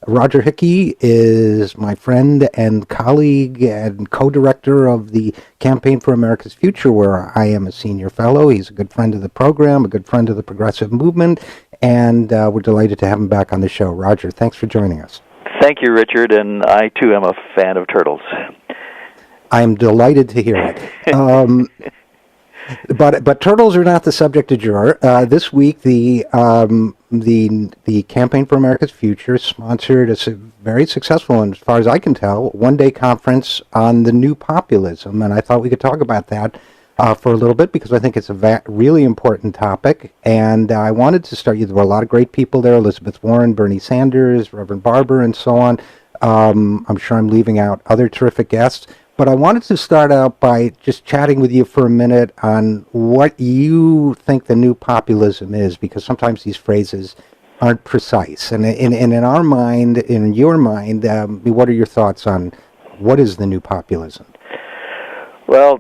Roger Hickey is my friend and colleague and co-director of the Campaign for America's Future, where I am a senior fellow. He's a good friend of the program, a good friend of the progressive movement, and we're delighted to have him back on the show. Roger, thanks for joining us. Thank you, Richard, and I, too, am a fan of turtles. I'm delighted to hear it. But turtles are not the subject du jour. This week, the Campaign for America's Future sponsored a very successful, and as far as I can tell, one-day conference on the new populism, and I thought we could talk about that for a little bit because I think it's a really important topic. And I wanted to start. There were a lot of great people there: Elizabeth Warren, Bernie Sanders, Rev Barber, and so on. I'm sure I'm leaving out other terrific guests. But I wanted to start out by just chatting with you for a minute on what you think the new populism is, because sometimes these phrases aren't precise. And in our mind, in your mind, what are your thoughts on what is the new populism? Well,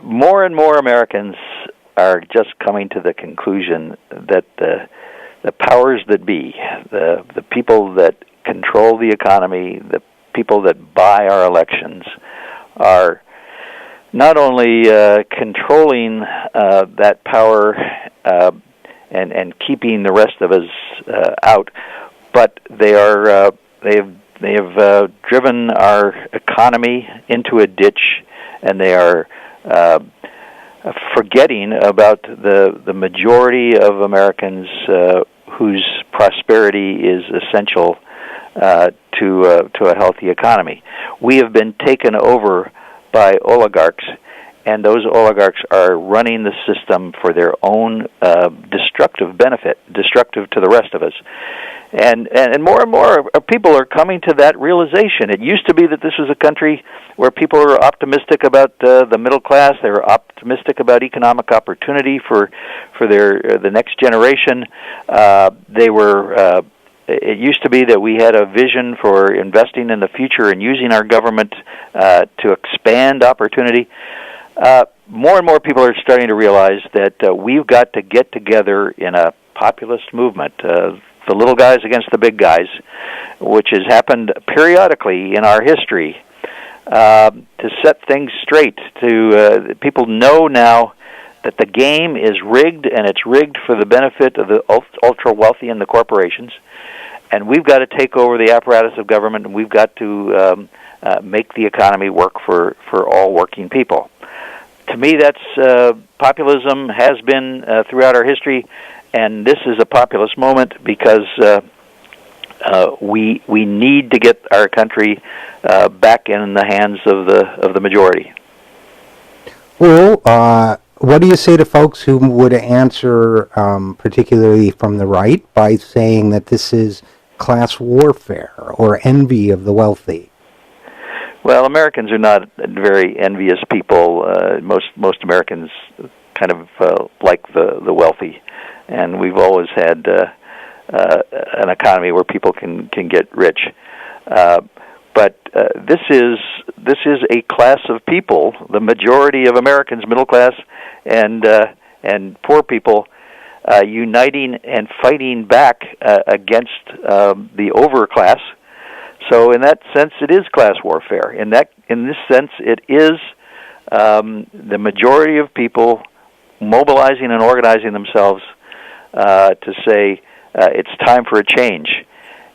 more and more Americans are just coming to the conclusion that the powers that be, the people that control the economy, the people that buy our elections, are not only controlling that power and keeping the rest of us out, but they have driven our economy into a ditch, and they are forgetting about the majority of Americans whose prosperity is essential to a healthy economy. We have been taken over by oligarchs, and those oligarchs are running the system for their own destructive benefit, destructive to the rest of us. And more people are coming to that realization. It used to be that this was a country where people were optimistic about the middle class. They were optimistic about economic opportunity for the next generation. It used to be that we had a vision for investing in the future and using our government to expand opportunity. More and more people are starting to realize that we've got to get together in a populist movement, the little guys against the big guys, which has happened periodically in our history, to set things straight. People know now that the game is rigged, and it's rigged for the benefit of the ultra-wealthy and the corporations. And we've got to take over the apparatus of government, and we've got to make the economy work for all working people. To me, that's populism has been throughout our history, and this is a populist moment because we need to get our country back in the hands of the majority. Well, what do you say to folks who would answer, particularly from the right, by saying that this is class warfare or envy of the wealthy? Well, Americans are not very envious people. Most Americans kind of like the wealthy, and we've always had an economy where people can get rich. But this is a class of people, the majority of Americans, middle class and poor people, uniting and fighting back against the overclass. So in that sense, it is class warfare. In this sense, it is the majority of people mobilizing and organizing themselves to say it's time for a change.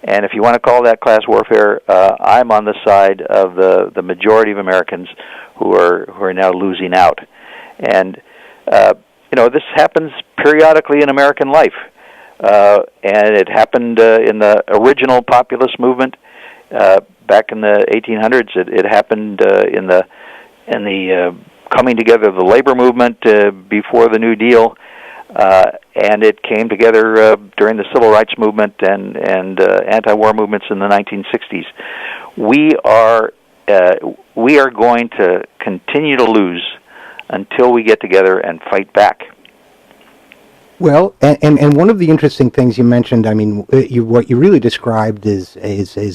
And if you want to call that class warfare, I'm on the side of the majority of Americans who are now losing out. And this happens periodically in American life, and it happened in the original populist movement back in the 1800s. It happened in the coming together of the labor movement before the New Deal, and it came together during the civil rights movement and anti-war movements in the 1960s. We are going to continue to lose until we get together and fight back. Well, and one of the interesting things you mentioned, I mean, what you really described is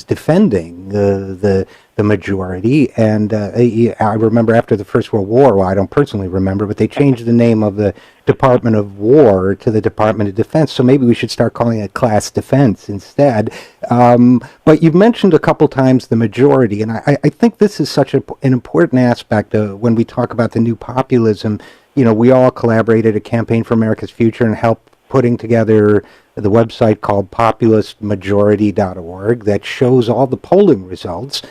defending the majority. And I remember after the First World War, well, I don't personally remember, but they changed the name of the Department of War to the Department of Defense. So maybe we should start calling it class defense instead. But you've mentioned a couple times the majority, and I think this is such an important aspect when we talk about the new populism. You know, we all collaborated at Campaign for America's Future and helped putting together the website called populistmajority.org that shows all the polling results,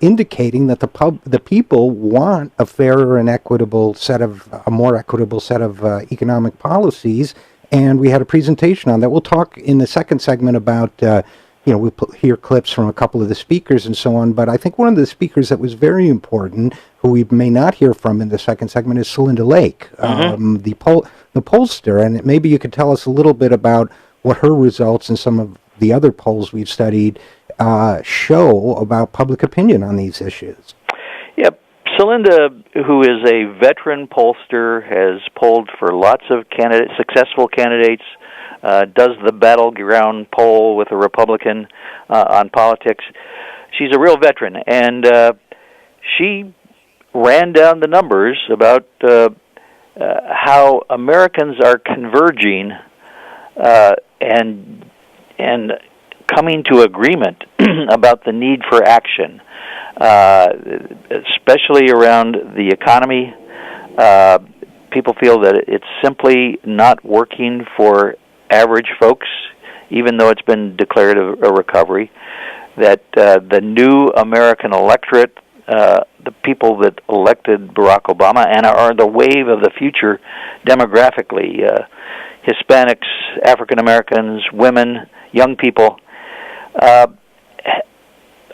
indicating that the people want a fairer and a more equitable set of economic policies. And we had a presentation on that. We'll talk in the second segment about we'll hear clips from a couple of the speakers and so on, but I think one of the speakers that was very important, who we may not hear from in the second segment, is Celinda Lake, the pollster, and maybe you could tell us a little bit about what her results and some of the other polls we've studied show about public opinion on these issues. Yep. Celinda, who is a veteran pollster, has polled for lots of successful candidates, does the battleground poll with a Republican on politics. She's a real veteran, and she ran down the numbers about how Americans are converging and coming to agreement about the need for action, especially around the economy. People feel that it's simply not working for average folks, even though it's been declared a recovery, that the new American electorate, the people that elected Barack Obama and are the wave of the future demographically, Hispanics, African Americans, women, young people,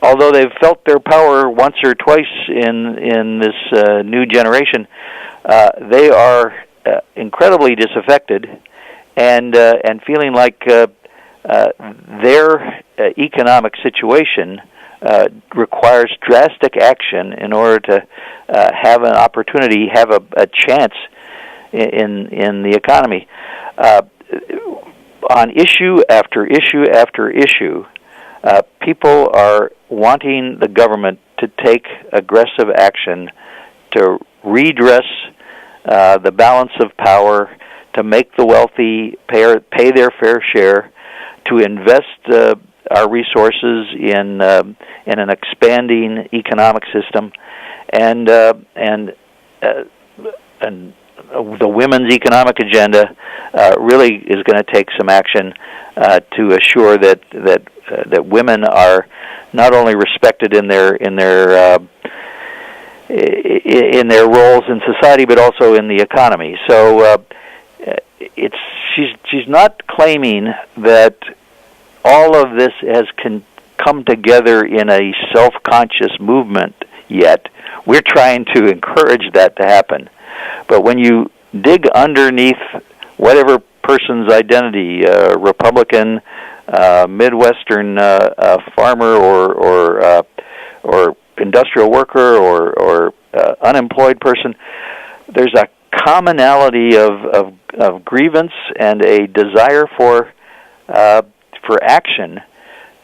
although they've felt their power once or twice in this new generation, they are incredibly disaffected and feeling like their economic situation requires drastic action in order to have an opportunity, have a chance in the economy. On issue after issue after issue, people are wanting the government to take aggressive action to redress the balance of power, to make the wealthy pay their fair share, to invest our resources in an expanding economic system, and the women's economic agenda really is going to take some action to assure that women are not only respected in their roles in society, but also in the economy. So she's not claiming that all of this has come together in a self-conscious movement yet. We're trying to encourage that to happen. But when you dig underneath whatever person's identity, Republican, Midwestern farmer, or industrial worker, or unemployed person, there's a commonality of grievance and a desire for action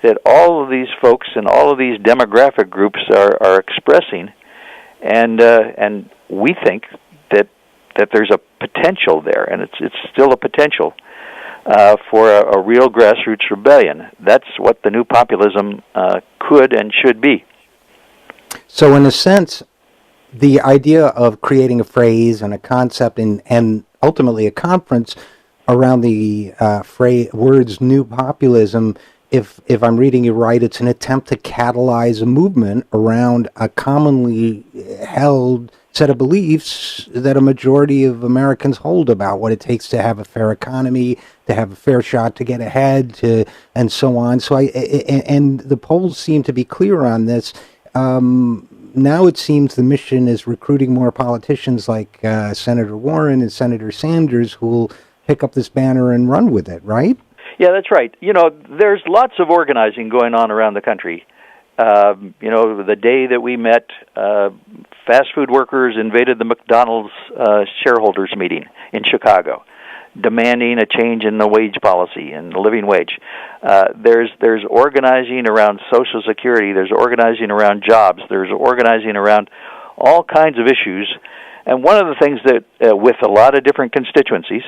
that all of these folks and all of these demographic groups are expressing, and we think that there's a potential there, and it's still a potential for a real grassroots rebellion. That's what the new populism could and should be. So in a sense, the idea of creating a phrase and a concept and ultimately a conference around the words new populism, if I'm reading you right, it's an attempt to catalyze a movement around a commonly held set of beliefs that a majority of Americans hold about what it takes to have a fair economy, to have a fair shot to get ahead, and so on. So and the polls seem to be clear on this. Now it seems the mission is recruiting more politicians like Senator Warren and Senator Sanders who will pick up this banner and run with it, right? Yeah, that's right. You know, there's lots of organizing going on around the country. The day that we met, fast food workers invaded the McDonald's shareholders meeting in Chicago. demanding a change in the wage policy and the living wage. There's organizing around Social Security. There's organizing around jobs. There's organizing around all kinds of issues. And one of the things that, with a lot of different constituencies,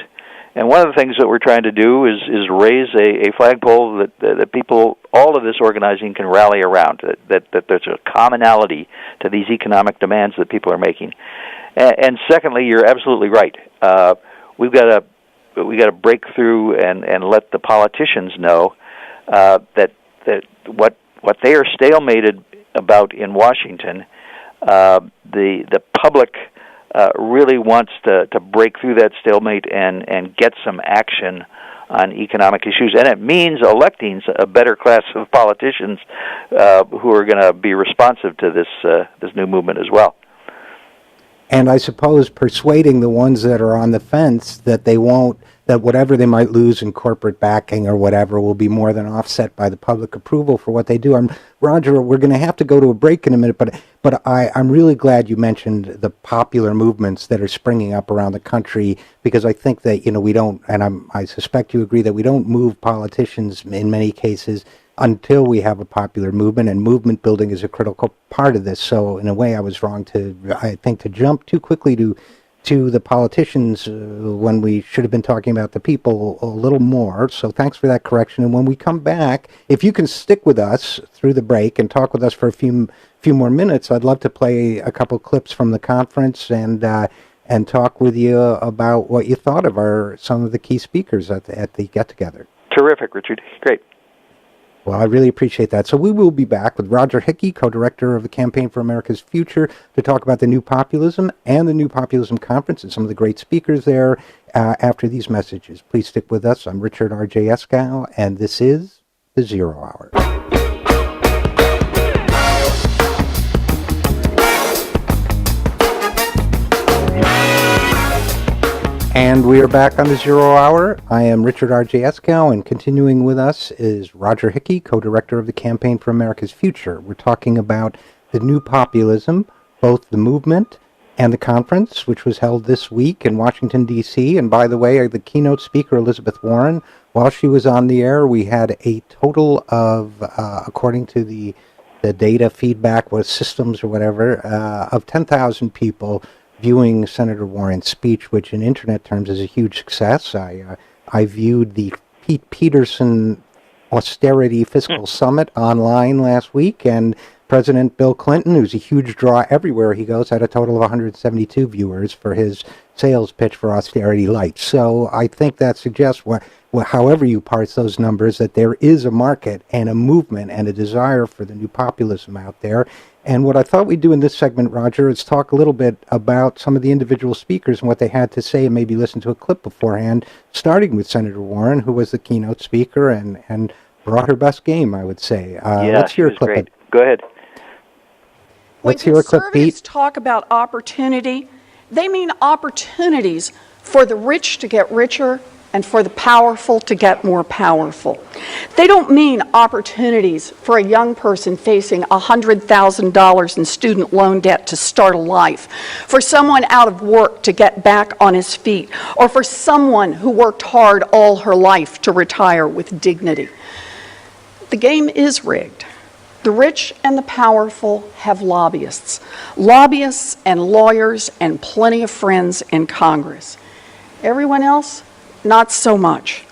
and one of the things that we're trying to do is raise a flagpole that people, all of this organizing can rally around, that there's a commonality to these economic demands that people are making. And secondly, you're absolutely right. We've got to break through and let the politicians know that what they are stalemated about in Washington, the public really wants to break through that stalemate and get some action on economic issues, and it means electing a better class of politicians who are going to be responsive to this new movement as well. And I suppose persuading the ones that are on the fence that they won't, that whatever they might lose in corporate backing or whatever will be more than offset by the public approval for what they do. Roger, we're going to have to go to a break in a minute, but I'm really glad you mentioned the popular movements that are springing up around the country, because I think that, we don't, and I suspect you agree, that we don't move politicians in many cases until we have a popular movement, and movement building is a critical part of this. So in a way, I was wrong to jump too quickly to the politicians when we should have been talking about the people a little more. So thanks for that correction. And when we come back, if you can stick with us through the break and talk with us for a few more minutes, I'd love to play a couple clips from the conference and talk with you about what you thought of some of the key speakers at the get-together. Terrific, Richard. Great. Well, I really appreciate that. So we will be back with Roger Hickey, co-director of the Campaign for America's Future, to talk about the New Populism and the New Populism Conference and some of the great speakers there after these messages. Please stick with us. I'm Richard RJ Eskow, and this is The Zero Hour. And we are back on the Zero Hour. I am Richard RJ Eskow, and continuing with us is Roger Hickey, co-director of the Campaign for America's Future. We're talking about the New Populism, both the movement and the conference, which was held this week in Washington, D.C. And by the way, the keynote speaker, Elizabeth Warren, while she was on the air, we had a total of, according to the data feedback with systems or whatever, of 10,000 people viewing Senator Warren's speech, which in internet terms is a huge success. I viewed the Pete Peterson Austerity Fiscal Summit online last week, and President Bill Clinton, who's a huge draw everywhere he goes, had a total of 172 viewers for his sales pitch for Austerity Light. So I think that suggests, however you parse those numbers, that there is a market and a movement and a desire for the new populism out there. And what I thought we'd do in this segment, Roger, is talk a little bit about some of the individual speakers and what they had to say, and maybe listen to a clip beforehand, starting with Senator Warren, who was the keynote speaker and brought her best game, I would say. Let's hear a clip. Great. Go ahead. Let's hear a clip, Pete. When conservatives talk about opportunity, they mean opportunities for the rich to get richer and for the powerful to get more powerful. They don't mean opportunities for a young person facing $100,000 in student loan debt to start a life, for someone out of work to get back on his feet, or for someone who worked hard all her life to retire with dignity. The game is rigged. The rich and the powerful have lobbyists and lawyers and plenty of friends in Congress. Everyone else, not so much.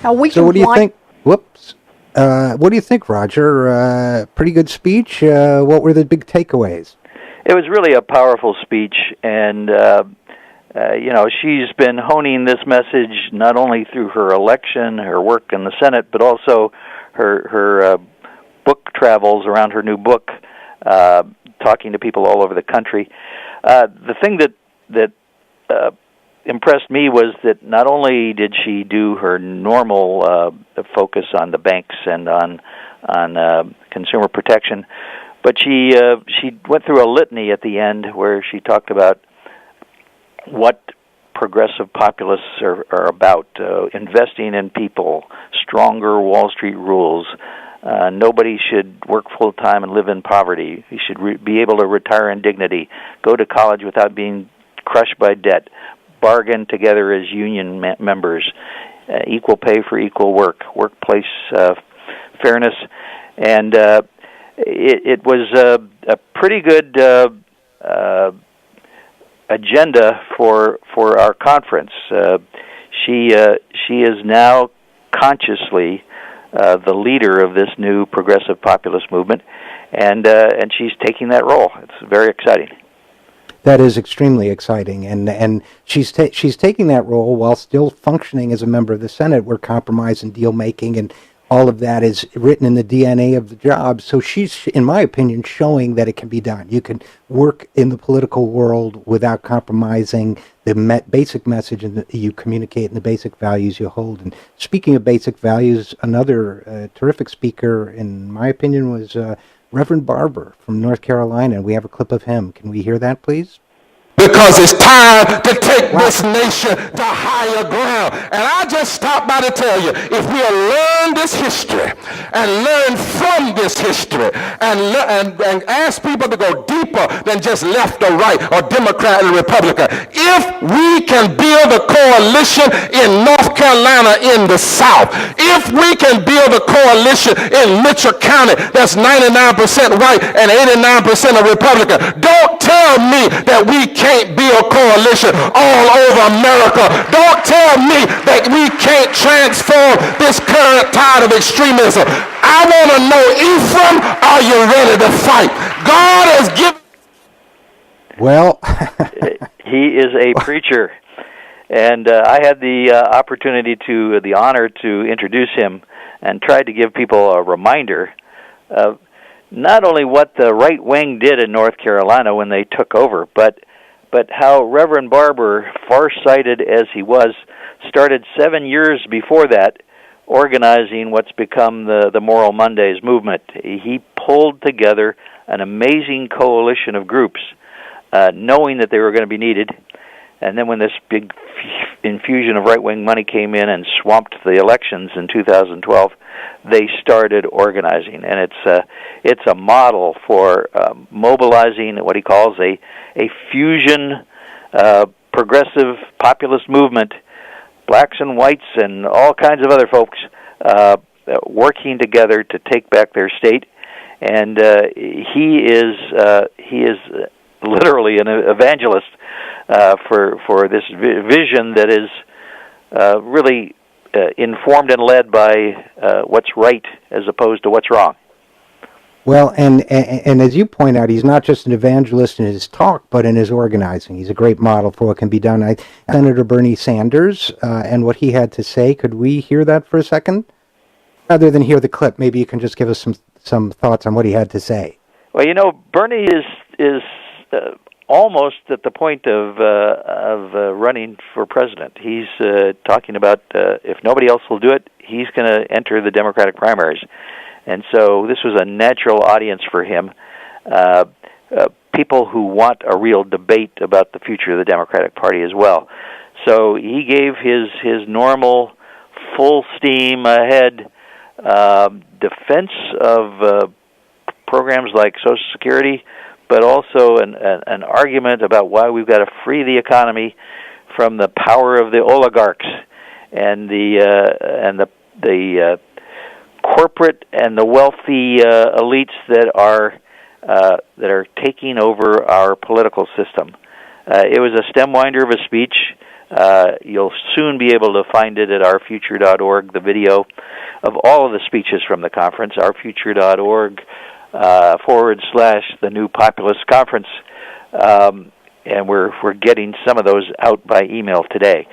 Now we so what do you think? Whoops. What do you think, Roger? Pretty good speech. What were the big takeaways? It was really a powerful speech, and she's been honing this message not only through her election, her work in the Senate, but also her book travels around her new book, talking to people all over the country. The thing that impressed me was that not only did she do her normal focus on the banks and on consumer protection, but she went through a litany at the end where she talked about what progressive populists are about, investing in people, stronger Wall Street rules. Nobody should work full-time and live in poverty. You should be able to retire in dignity, go to college without being crushed by debt, bargain together as union members, equal pay for equal work, workplace fairness, and it was a pretty good agenda for our conference. She is now consciously the leader of this new progressive populist movement, and she's taking that role. It's very exciting. That is extremely exciting, and she's taking that role while still functioning as a member of the Senate, where compromise and deal making and all of that is written in the DNA of the job. So she's, in my opinion, showing that it can be done. You can work in the political world without compromising the basic message and you communicate and the basic values you hold. And speaking of basic values, another terrific speaker, in my opinion, was Rev Barber from North Carolina. We have a clip of him. Can we hear that, please? Because it's time to take this nation to higher ground. And I just stopped by to tell you, if we'll learn this history and learn from this history and ask people to go deeper than just left or right or Democrat and Republican, if we can build a coalition in North Carolina in the South, if we can build a coalition in Mitchell County that's 99% white and 89% of Republican, don't tell me that we can't build coalition all over America. Don't tell me that we can't transform this current tide of extremism. I want to know, Ephraim, are you ready to fight? God has given... Well... He is a preacher. And I had the the honor to introduce him and tried to give people a reminder of not only what the right wing did in North Carolina when they took over, but how Reverend Barber, far-sighted as he was, started 7 years before that organizing what's become the Moral Mondays movement. He pulled together an amazing coalition of groups, knowing that they were going to be needed. And then when this big infusion of right-wing money came in and swamped the elections in 2012, they started organizing. And it's a model for mobilizing what he calls a fusion progressive populist movement, blacks and whites and all kinds of other folks working together to take back their state. And he is literally an evangelist for this vision that is really informed and led by what's right as opposed to what's wrong. Well, and as you point out, he's not just an evangelist in his talk, but in his organizing. He's a great model for what can be done. Senator Bernie Sanders and what he had to say, could we hear that for a second? Rather than hear the clip, maybe you can just give us some thoughts on what he had to say. Well, you know, Bernie is almost at the point of running for president. He's talking about if nobody else will do it, he's going to enter the Democratic primaries. And so this was a natural audience for him, people who want a real debate about the future of the Democratic Party as well. So he gave his normal, full steam ahead defense of programs like Social Security, but also an argument about why we've got to free the economy from the power of the oligarchs and the corporate and the wealthy elites that are taking over our political system. It was a stem winder of a speech. You'll soon be able to find it at ourfuture.org, the video of all of the speeches from the conference, ourfuture.org /the New Populist Conference. And we're getting some of those out by email today.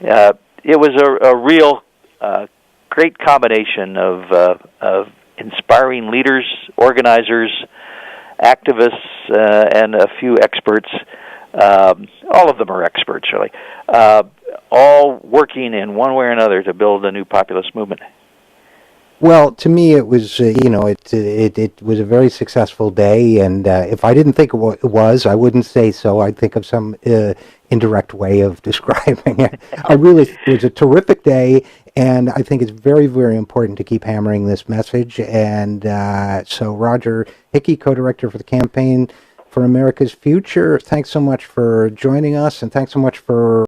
It was a real great combination of inspiring leaders, organizers, activists, and a few experts. All of them are experts, really. All working in one way or another to build a new populist movement. Well, to me, it was, it was a very successful day, and if I didn't think it was, I wouldn't say so. I'd think of some indirect way of describing it. It was a terrific day, and I think it's very, very important to keep hammering this message. And so Roger Hickey, co-director for the Campaign for America's Future, thanks so much for joining us, and thanks so much for